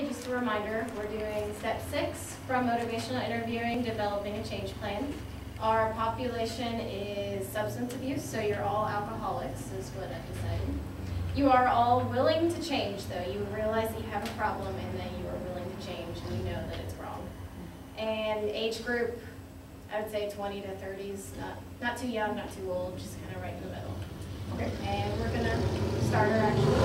activity, just a reminder, we're doing step 6 from motivational interviewing, developing a change plan. Our population is substance abuse, so you're all alcoholics, is what I've decided. You are all willing to change, though. You realize that you have a problem and that you are willing to change and you know that it's wrong. And age group, I would say 20 to 30s, not too young, not too old, just kind of right in the middle. Okay. And we're going to start our actual.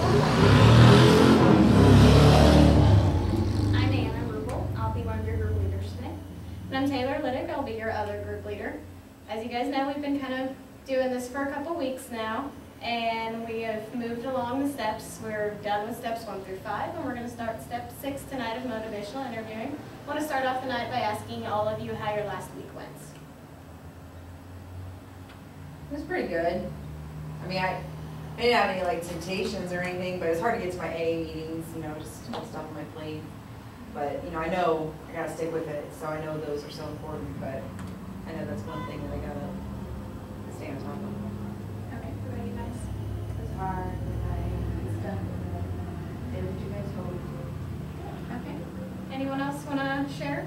I'm Anna Rubel. I'll be one of your group leaders today. And I'm Taylor Liddick. I'll be your other group leader. As you guys know, we've been kind of doing this for a couple weeks now, and we have moved along the steps. We're done with steps 1 through 5, and we're going to start step 6 tonight of motivational interviewing. I want to start off the night by asking all of you how your last week went. It was pretty good. I mean, I didn't have any like temptations or anything, but it's hard to get to my AA meetings, you know, just stuff on my plate. But, you know, I know I gotta stick with it, so I know those are so important, but I know that's one thing that I gotta stay on top of. Okay, what about you guys? It was hard, but I stuck with it. Did what you guys told me to. Okay. Anyone else want to share?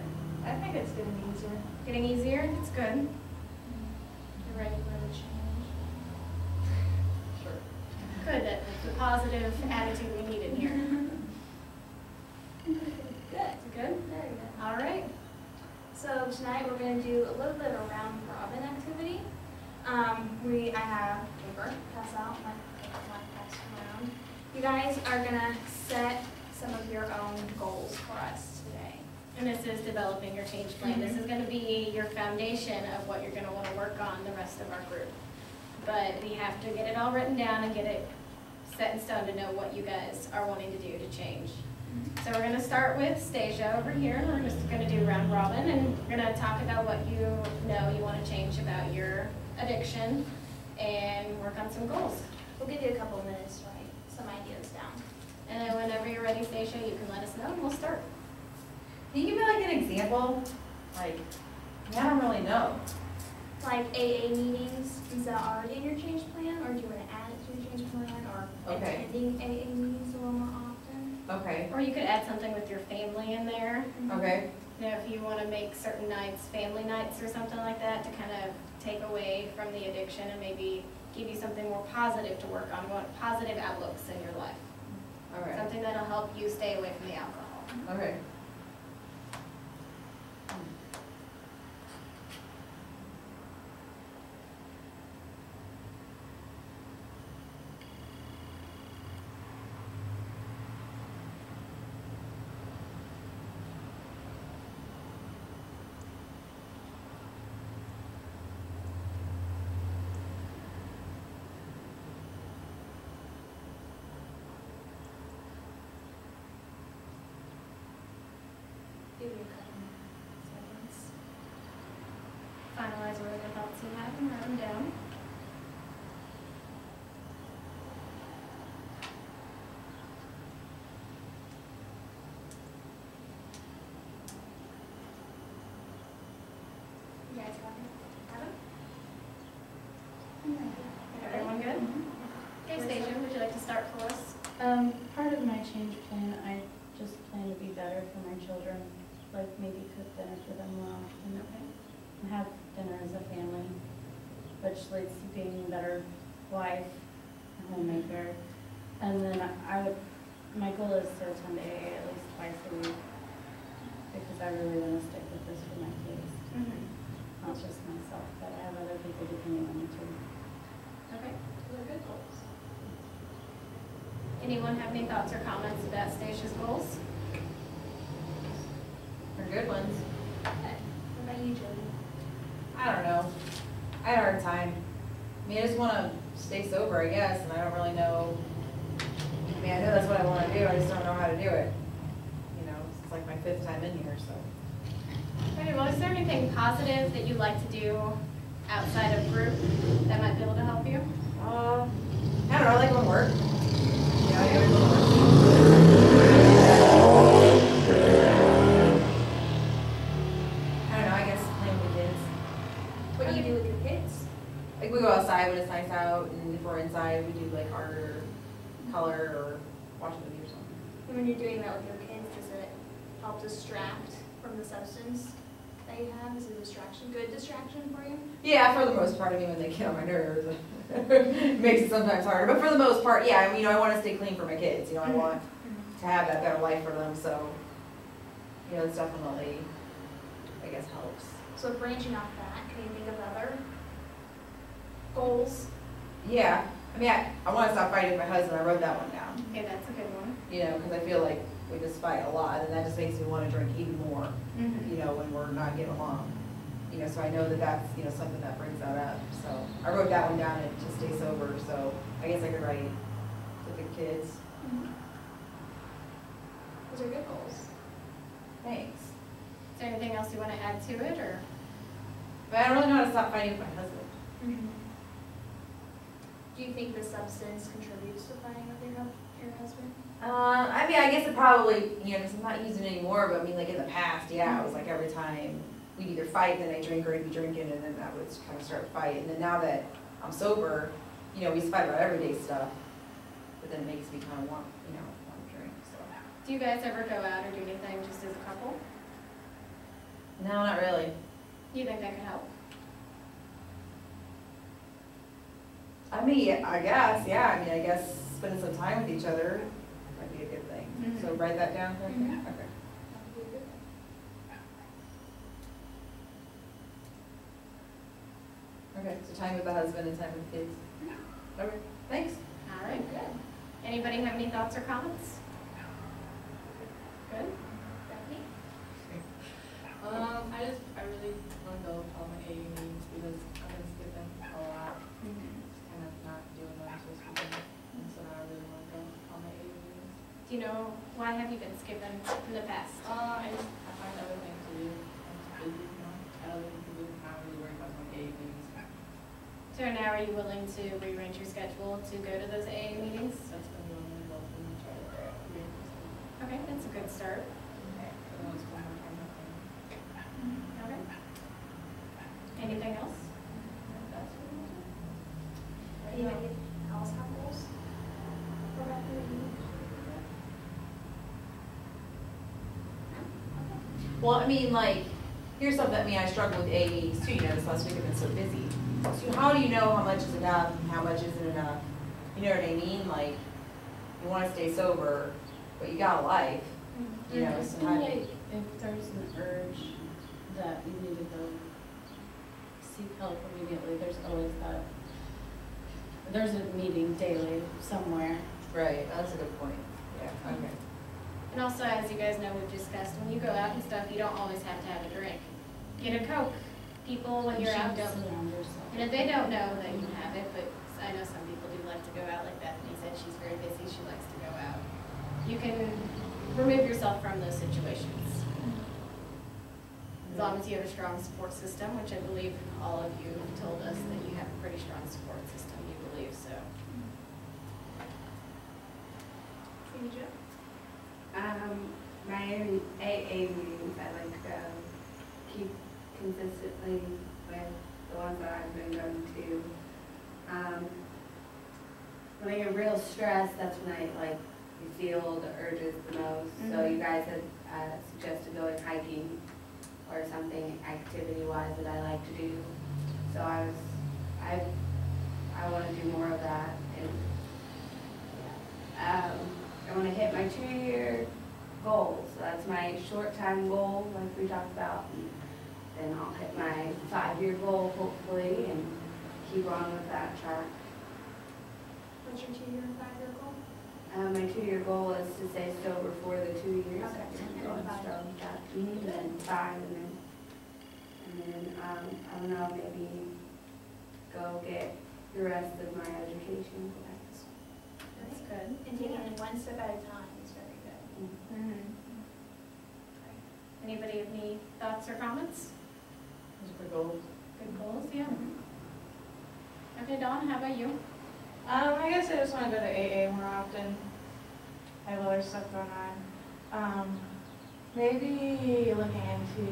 I think it's getting easier. Getting easier? It's good. You're ready for the change. Sure. Good, that's the positive attitude we need in here. Good. Good? Very good. All right. So tonight we're going to do a little bit of a round robin activity. I have paper, pass out, my pass around. You guys are going to set some of your own goals for us today. And this is developing your change plan. This is going to be your foundation of what you're going to want to work on the rest of our group. But we have to get it all written down and get it set in stone to know what you guys are wanting to do to change. So we're going to start with Stasia over here. We're just going to do round robin, and we're going to talk about what you know you want to change about your addiction and work on some goals. We'll give you a couple minutes to write some ideas down. And then whenever you're ready, Stasia, you can let us know and we'll start. Can you give me like an example? Like, I don't really know. Like AA meetings, is that already in your change plan, or do you want to add it to your change plan, or Okay. attending AA meetings a little more often? Okay. Or you could add something with your family in there. Okay. You know, if you want to make certain nights family nights or something like that to kind of take away from the addiction and maybe give you something more positive to work on, what positive outlooks in your life. All right. Something that'll help you stay away from the alcohol. Okay. Give you a couple seconds. Finalize whatever thoughts you have and write them down. You guys have it? Everyone good? Okay, Stasia, would you like to start for us? Part of my change plan, I just plan to be better for my children, like maybe cook dinner for them more often, and have dinner as a family, which leads to being a better wife, a homemaker. And then my goal is to attend AA at least twice a week, because I really want to stick with this for my kids. Not just myself, but I have other people depending on me too. Okay, those are good goals. Anyone have any thoughts or comments about Stasia's goals? They're good ones. Okay. What about you, Jody? I don't know. I had a hard time. I mean, I just want to stay sober, I guess, and I don't really know. I mean, I know that's what I want to do. I just don't know how to do it. You know, it's like my 5th time in here, so. Okay, well, is there anything positive that you'd like to do outside of group that might be able to help you? I don't know. I like going to work. You know, I go to work. I don't know. I guess playing with the kids. What do you do with your kids? Like we go outside when it's nice out, and if we're inside, we do like art or color or watch a movie or something. And when you're doing that with your kids, does it help distract from the substance that you have? Is it a distraction, good distraction for you? Yeah, for the most part. I mean, when they get on my nerves, it makes it sometimes harder. But for the most part, yeah. I mean, I want to stay clean for my kids. You know, I want to have that better life for them. So, it's definitely, I guess, helps. So branching off that, can you think of other goals? Yeah. I mean, I want to stop fighting with my husband. I wrote that one down. Okay, that's a good one. Because I feel like we just fight a lot, and that just makes me want to drink even more. Mm-hmm. When we're not getting along. So I know that that's, something that brings that up. So I wrote that one down to stay sober. So I guess I could write with the kids. Those are good goals. Thanks. Is there anything else you want to add to it, or? But I don't really know how to stop fighting with my husband. Do you think the substance contributes to fighting with your husband? I mean, I guess it probably, because I'm not using it anymore, but I mean, like in the past, yeah, it was like every time we'd either fight, then I drink, or he'd be drinking, and then that would kind of start a fight. And then now that I'm sober, we fight about everyday stuff, but then it makes me kind of want to drink, so. Do you guys ever go out or do anything just as a couple? No, not really. Do you think that could help? I mean, I guess, yeah, I mean, I guess spending some time with each other might be a good thing. Mhm. So write that down, okay? Mhm. Okay. Okay, so time with the husband and time with kids. Okay, thanks. All right, good. Anybody have any thoughts or comments? Good. Becky? I really want to go to all my AA meetings because I've been skipping a lot, just kind of not doing what I'm supposed to be doing. And so now I really want to go to all my AA meetings. Do you know, why have you been skipping in the past? I find other things to do. I'm just busy, I have other things to do, not really worried about my AA meetings. So now are you willing to rearrange your schedule to go to those AA meetings? That's when you want to go and try to read this. Okay, that's a good start. I want to spend more time with them. Okay. Anything else? That's what I'm doing. Anybody else have goals? For Becky? Well, I mean, like, here's something, I struggle with AAs too, this last week I've been so busy. So how do you know how much is enough and how much isn't enough? You know what I mean? Like, you want to stay sober, but you got a life, so how do you? If there's an urge that you need to go seek help immediately, there's always that. There's a meeting daily somewhere. Right, that's a good point, yeah, okay. And also, as you guys know, we've discussed, when you go out and stuff, you don't always have to have a drink. Get a Coke. People, when you're out, don't. Surround yourself. And if they don't know that you have it, but I know some people do like to go out, like Bethany said, she's very busy, she likes to go out. You can remove yourself from those situations. As long as you have a strong support system, which I believe all of you have told us that you have a pretty strong support system, you believe, so. My AA meetings, I like to keep consistently with the ones that I've been going to. When I get real stressed, that's when you feel the urges the most. So you guys had suggested going hiking or something activity-wise that I like to do. So I want to do more of that. And I want to hit my 2-year goals. So that's my short-time goal, like we talked about. And then I'll hit my 5-year goal, hopefully, and keep on with that track. What's your 2-year and 5-year goal? My 2-year goal is to stay sober for the 2 years. Okay. And going strong with that. And then 5, and then I don't know, maybe go get the rest of my education. That's good. And taking it one step at a time is very good. Anybody have any thoughts or comments? Those are good goals. Good goals, yeah. Okay, Dawn, how about you? I guess I just want to go to AA more often. I have other stuff going on. Maybe looking into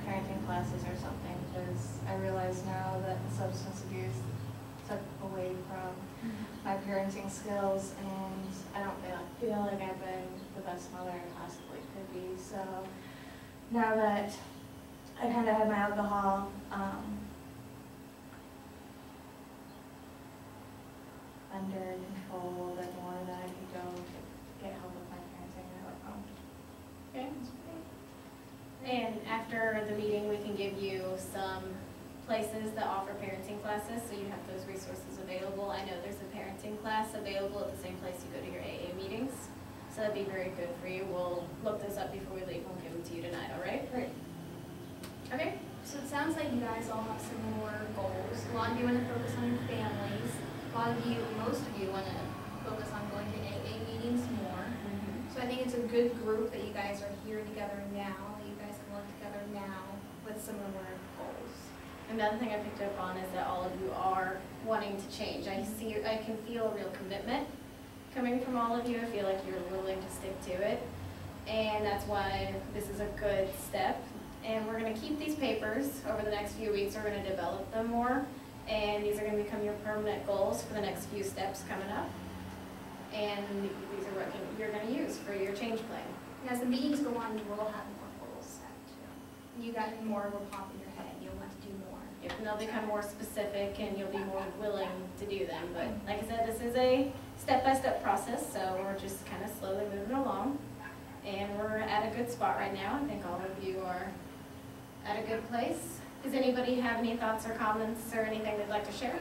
parenting classes or something, because I realize now that substance abuse took away from my parenting skills, and I don't feel like I've been the best mother I possibly could be. So now that I kind of have my alcohol under control, the more that I can go get help with my parenting and everything. Okay. And after the meeting, we can give you some places that offer parenting classes, so you have those resources available. I know there's a parenting class available at the same place you go to your AA meetings, so that'd be very good for you. We'll look those up before we leave. We'll give them to you tonight, all right? Great. Okay. So it sounds like you guys all have similar goals. A lot of you want to focus on your families. A lot of you, most of you want to focus on going to AA meetings more. So I think it's a good group that you guys are here together now, that you guys can work together now with similar goals. Another thing I picked up on is that all of you are wanting to change. I can feel a real commitment coming from all of you. I feel like you're willing to stick to it. And that's why this is a good step. And we're going to keep these papers over the next few weeks. We're going to develop them more. And these are going to become your permanent goals for the next few steps coming up. And these are what you're going to use for your change plan. And as the meetings go on, you will have more goals set too. You got more will pop in your head. You'll want to do more. Yep, and they'll become more specific and you'll be more willing to do them. But like I said, this is a step-by-step process, so we're just kind of slowly moving along. And we're at a good spot right now. I think all of you are at a good place. Does anybody have any thoughts or comments or anything they'd like to share?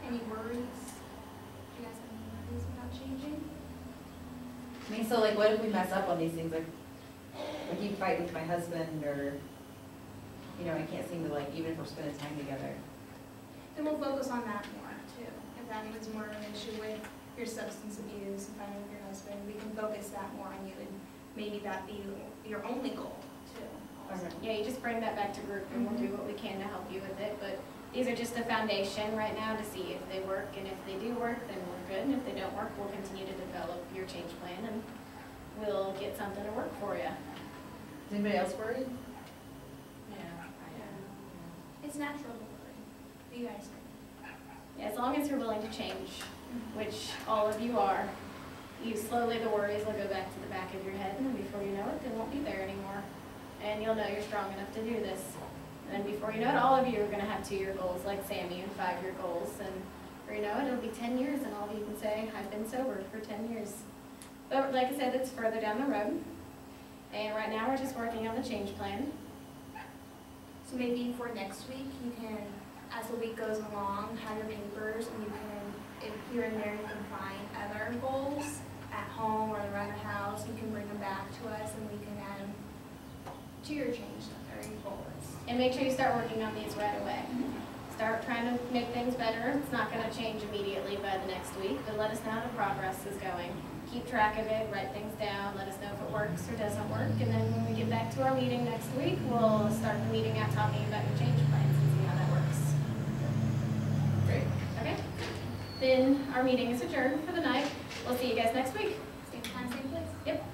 Any worries? Do you guys have any worries about changing? I mean, so like, what if we mess up on these things? Like you fight with my husband, or, you know, I can't seem to, like, even if we're spending time together. Then we'll focus on that more too. If that was more of an issue with your substance abuse and fighting with your husband, we can focus that more on you, and maybe that be your only goal too. Also. Okay. Yeah, you just bring that back to group and we'll do what we can to help you with it. But these are just a foundation right now to see if they work, and if they do work, then we're good. And if they don't work, we'll continue to develop your change plan and we'll get something to work for you. Is anybody else worried? Yeah, I am. It's natural to worry. You guys are. Yeah, as long as you're willing to change, which all of you are, slowly the worries will go back to the back of your head, and then before you know it, they won't be there anymore. And you'll know you're strong enough to do this. And then before you know it, all of you are going to have 2-year goals like Sammy and 5-year goals. And before you know it, it'll be 10 years, and all of you can say, I've been sober for 10 years. But like I said, it's further down the road. And right now we're just working on the change plan. So maybe for next week, you can, as the week goes along, have your papers, and you can, if here and there you can find other goals at home or around the house, you can bring them back to us and we can add them to your change or your goal list. And make sure you start working on these right away. Start trying to make things better. It's not going to change immediately by the next week, but let us know how the progress is going. Keep track of it, write things down, let us know if it works or doesn't work, and then when we get back to our meeting next week, we'll start the meeting out talking about your change plans and see how that works. Great. Okay? Then our meeting is adjourned for the night. We'll see you guys next week. Same time, same place. Yep.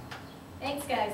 Thanks, guys.